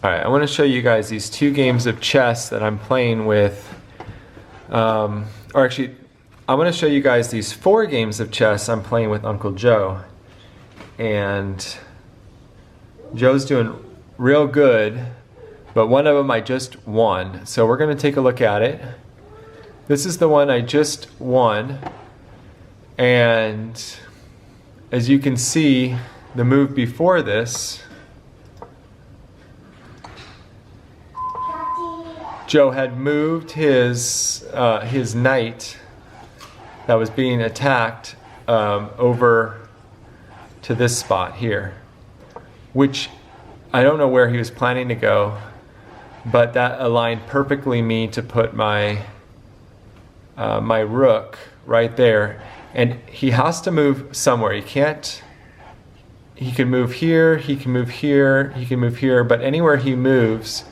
All right, I want to show you guys these two games of chess that I'm playing with. Or actually, I want to show you guys these 4 games of chess I'm playing with Uncle Joe. And Joe's doing real good, but one of them I just won. So we're going to take a look at it. This is the one I just won. And as you can see, the move before this, Joe had moved his knight that was being attacked over to this spot here, which I don't know where he was planning to go, but that aligned perfectly me to put my my rook right there. And he has to move somewhere. He can't. He can move here. He can move here. He can move here. But anywhere he moves,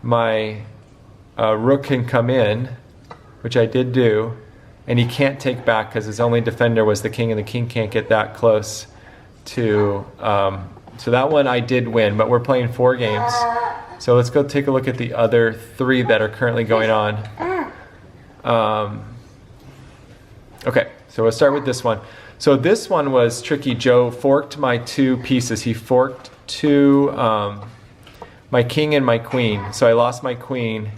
my rook can come in, which I did do, and he can't take back because his only defender was the king, and the king can't get that close to. So that one I did win, but we're playing 4 games. So let's go take a look at the other 3 that are currently going on. Okay, so we'll start with this one. So this one was tricky. Joe forked my 2 pieces. He forked my king and my queen. So I lost my queen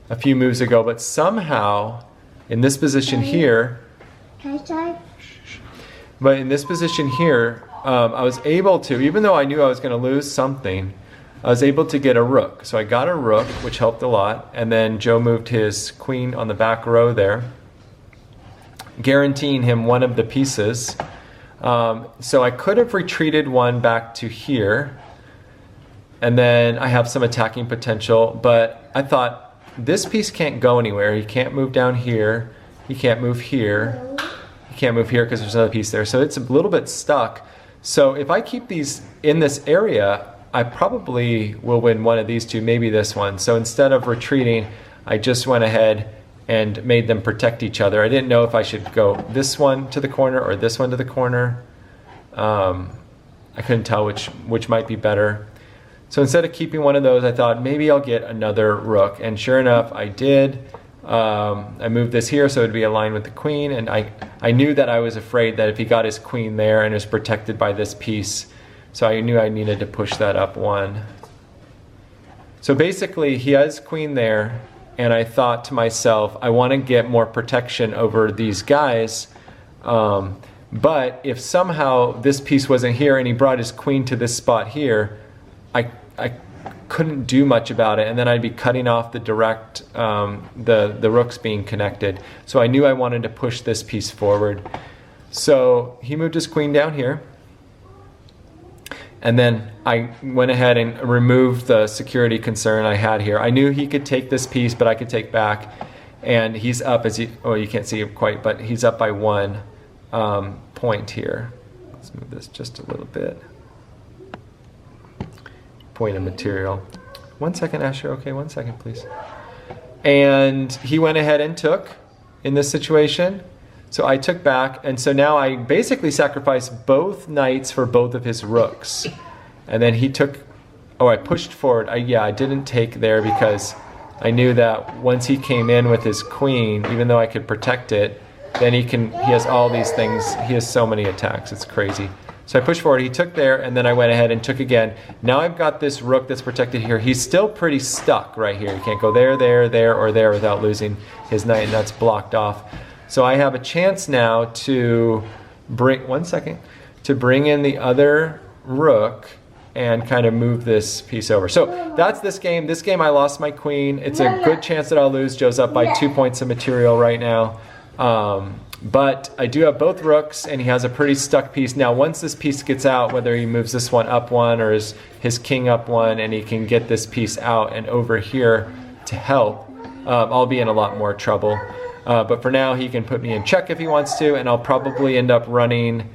a few moves ago, but somehow in this position here, but in this position here, I was able to, even though I knew I was going to lose something, I was able to get a rook. So I got a rook, which helped a lot, and then Joe moved his queen on the back row there, guaranteeing him one of the pieces. So I could have retreated one back to here, and then I have some attacking potential, but I thought, this piece can't go anywhere. He can't move down here. He can't move here. He can't move here because there's another piece there. So it's a little bit stuck. So if I keep these in this area, I probably will win one of these 2, maybe this one. So instead of retreating, I just went ahead and made them protect each other. I didn't know if I should go this one to the corner or this one to the corner. I couldn't tell which might be better. So instead of keeping one of those, I thought maybe I'll get another rook. And sure enough, I did. I moved this here so it would be aligned with the queen. And I knew that I was afraid that if he got his queen there and was protected by this piece, so I knew I needed to push that up 1. So basically, he has queen there. And I thought to myself, I want to get more protection over these guys. But if somehow this piece wasn't here and he brought his queen to this spot here, I couldn't do much about it, and then I'd be cutting off the direct, the rooks being connected. So I knew I wanted to push this piece forward. So he moved his queen down here, and then I went ahead and removed the security concern I had here. I knew he could take this piece, but I could take back, and he's up as you can't see it quite, but he's up by 1 point here. Let's move this just a little bit. Point of material. 1 second, Asher. Okay, 1 second, please. And he went ahead and took in this situation. So I took back, and so now I basically sacrificed both knights for both of his rooks. And then he took, I pushed forward. I didn't take there because I knew that once he came in with his queen, even though I could protect it, then he has all these things. He has so many attacks. It's crazy. So I pushed forward, he took there, and then I went ahead and took again. Now I've got this rook that's protected here. He's still pretty stuck right here. He can't go there, there, there, or there without losing his knight, and that's blocked off. So I have a chance now to bring in the other rook and kind of move this piece over. So that's this game. This game I lost my queen. It's a good chance that I'll lose. Joe's up by 2 points of material right now. But I do have both rooks, and he has a pretty stuck piece. Now, once this piece gets out, whether he moves this one up 1 or his king up 1, and he can get this piece out and over here to help, I'll be in a lot more trouble. But for now, he can put me in check if he wants to, and I'll probably end up running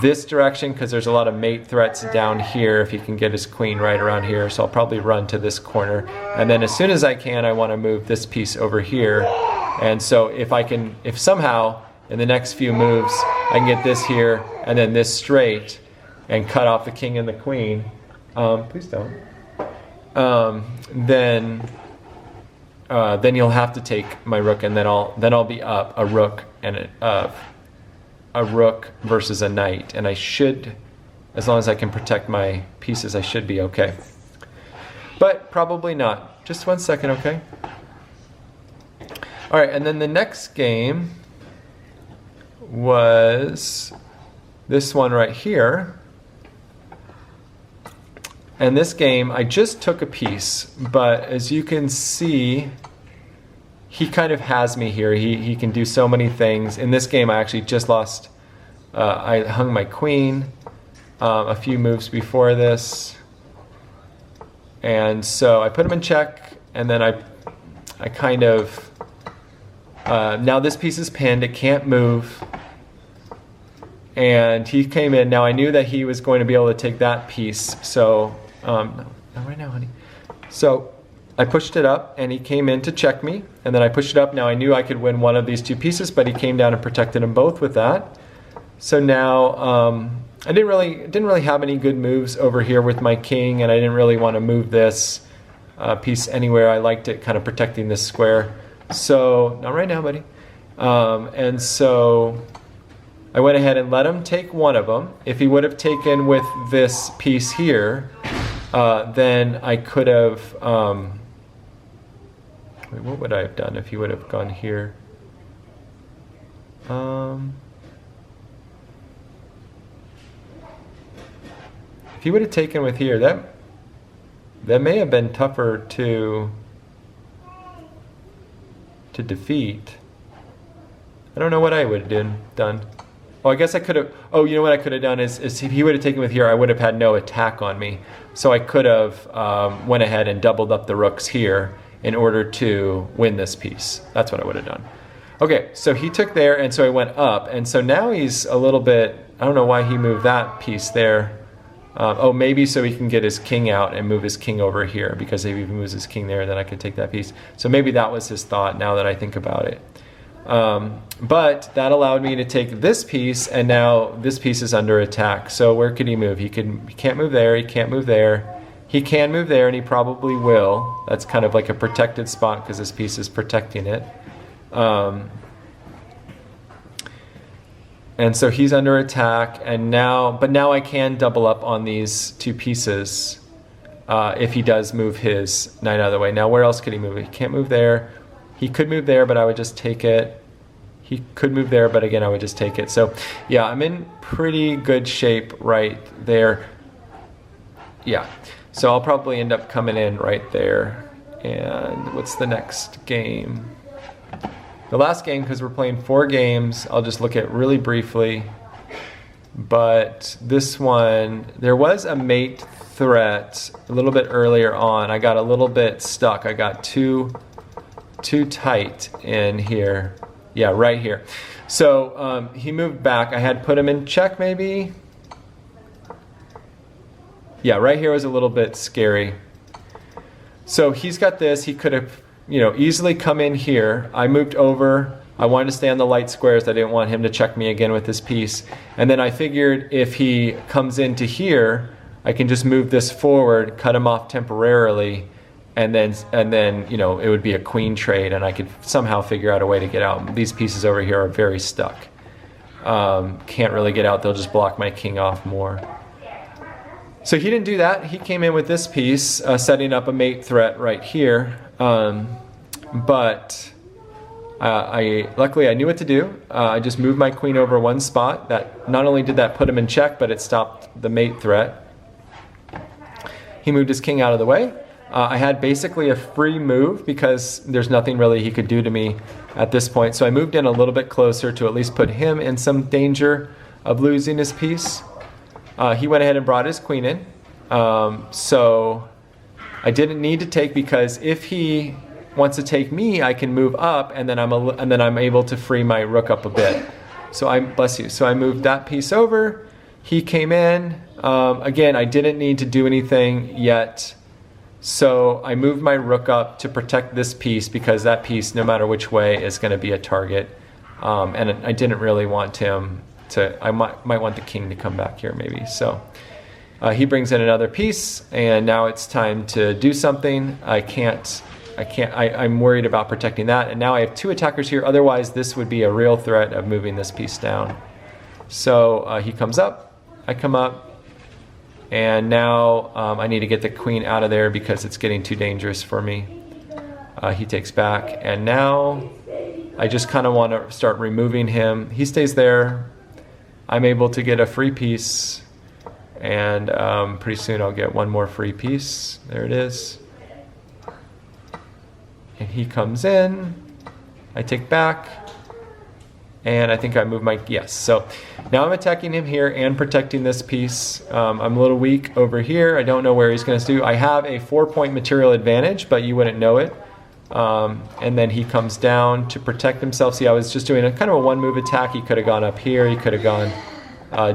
this direction because there's a lot of mate threats down here if he can get his queen right around here. So I'll probably run to this corner. And then as soon as I can, I want to move this piece over here. And so if somehow in the next few moves, I can get this here and then this straight and cut off the king and the queen. Please don't. then you'll have to take my rook, and then I'll be up a rook and a rook versus a knight, and I should, as long as I can protect my pieces, I should be okay. But probably not. Just 1 second, okay? All right, and then the next game was this one right here. And this game, I just took a piece, but as you can see, he kind of has me here. He can do so many things. In this game, I actually just lost. I hung my queen a few moves before this. And so I put him in check, and then I kind of... now this piece is pinned. It can't move. And he came in. Now I knew that he was going to be able to take that piece. So, no, not right now, honey. So I pushed it up, and he came in to check me, and then I pushed it up. Now I knew I could win one of these two pieces, but he came down and protected them both with that. So now I didn't really have any good moves over here with my king, and I didn't really want to move this piece anywhere. I liked it kind of protecting this square. So not right now, buddy. And so I went ahead and let him take one of them. If he would have taken with this piece here, then I could have... wait, what would I have done if he would have gone here? If he would have taken with here, that may have been tougher to defeat. I don't know what I would have done. Oh, I guess I could have... Oh, you know what I could have done is if he would have taken with here, I would have had no attack on me. So I could have went ahead and doubled up the rooks here in order to win this piece. That's what I would have done. Okay, so he took there, and so I went up. And so now he's a little bit... I don't know why he moved that piece there. Oh, maybe so he can get his king out and move his king over here, because if he moves his king there, then I could take that piece. So maybe that was his thought now that I think about it. But that allowed me to take this piece, and now this piece is under attack. So where could he move? He can't move there, he can't move there. He can move there, and he probably will. That's kind of like a protected spot because this piece is protecting it. And so he's under attack, and but now I can double up on these two pieces if he does move his knight out of the way. Now where else could he move? He can't move there. He could move there, but I would just take it. He could move there, but again, I would just take it. So yeah, I'm in pretty good shape right there. Yeah, so I'll probably end up coming in right there. And what's the next game? The last game, because we're playing 4 games, I'll just look at really briefly. But this one, there was a mate threat a little bit earlier on. I got a little bit stuck. I got too tight in here. Yeah, right here. So he moved back. I had put him in check maybe. Yeah, right here was a little bit scary. So he's got this. He could have, easily come in here. I moved over. I wanted to stay on the light squares. I didn't want him to check me again with this piece. And then I figured if he comes into here, I can just move this forward, cut him off temporarily, and then it would be a queen trade, and I could somehow figure out a way to get out. These pieces over here are very stuck. Can't really get out. They'll just block my king off more. So he didn't do that. He came in with this piece, setting up a mate threat right here. But luckily I knew what to do. I just moved my queen over one spot. That not only did that put him in check, but it stopped the mate threat. He moved his king out of the way. I had basically a free move because there's nothing really he could do to me at this point. So I moved in a little bit closer to at least put him in some danger of losing his piece. He went ahead and brought his queen in. So I didn't need to take, because if he wants to take me, I can move up, and then I'm able to free my rook up a bit. So bless you. So I moved that piece over. He came in. Again, I didn't need to do anything yet. So I moved my rook up to protect this piece, because that piece, no matter which way, is going to be a target. And I didn't really want him to... I might want the king to come back here maybe. So He brings in another piece, and now it's time to do something. I'm worried about protecting that, and now I have 2 attackers here. Otherwise, this would be a real threat of moving this piece down. So he comes up, I come up, and now I need to get the queen out of there because it's getting too dangerous for me. He takes back, and now I just kind of want to start removing him. He stays there. I'm able to get a free piece, and pretty soon I'll get one more free piece. There it is. And he comes in, I take back, and I think I move my, yes. So now I'm attacking him here and protecting this piece. I'm a little weak over here. I don't know where he's gonna do. I have a 4-point material advantage, but you wouldn't know it. And then he comes down to protect himself. See, I was just doing a kind of a 1-move attack. He could have gone up here, he could have gone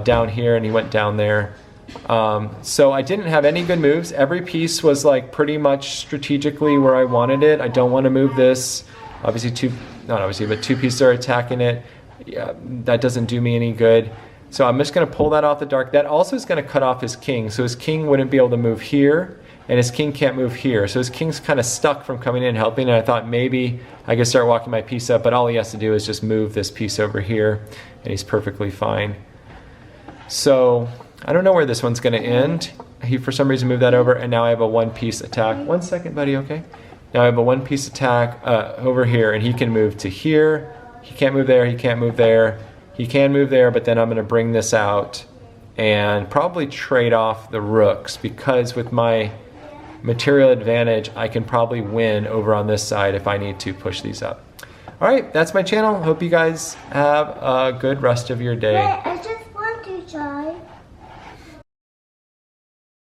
down here, and he went down there. So I didn't have any good moves. Every piece was like pretty much strategically where I wanted it. I don't want to move this. Obviously not obviously, but 2 pieces are attacking it. Yeah, that doesn't do me any good. So I'm just going to pull that off the dark. That also is going to cut off his king. So his king wouldn't be able to move here, and his king can't move here. So his king's kind of stuck from coming in and helping, and I thought maybe I could start walking my piece up, but all he has to do is just move this piece over here, and he's perfectly fine. So I don't know where this one's going to end. He, for some reason, moved that over, and now I have a 1-piece attack. 1 second, buddy, okay? Now I have a 1-piece attack over here, and he can move to here. He can't move there, he can't move there. He can move there, but then I'm going to bring this out and probably trade off the rooks, because with my material advantage, I can probably win over on this side if I need to push these up. All right, that's my channel. Hope you guys have a good rest of your day.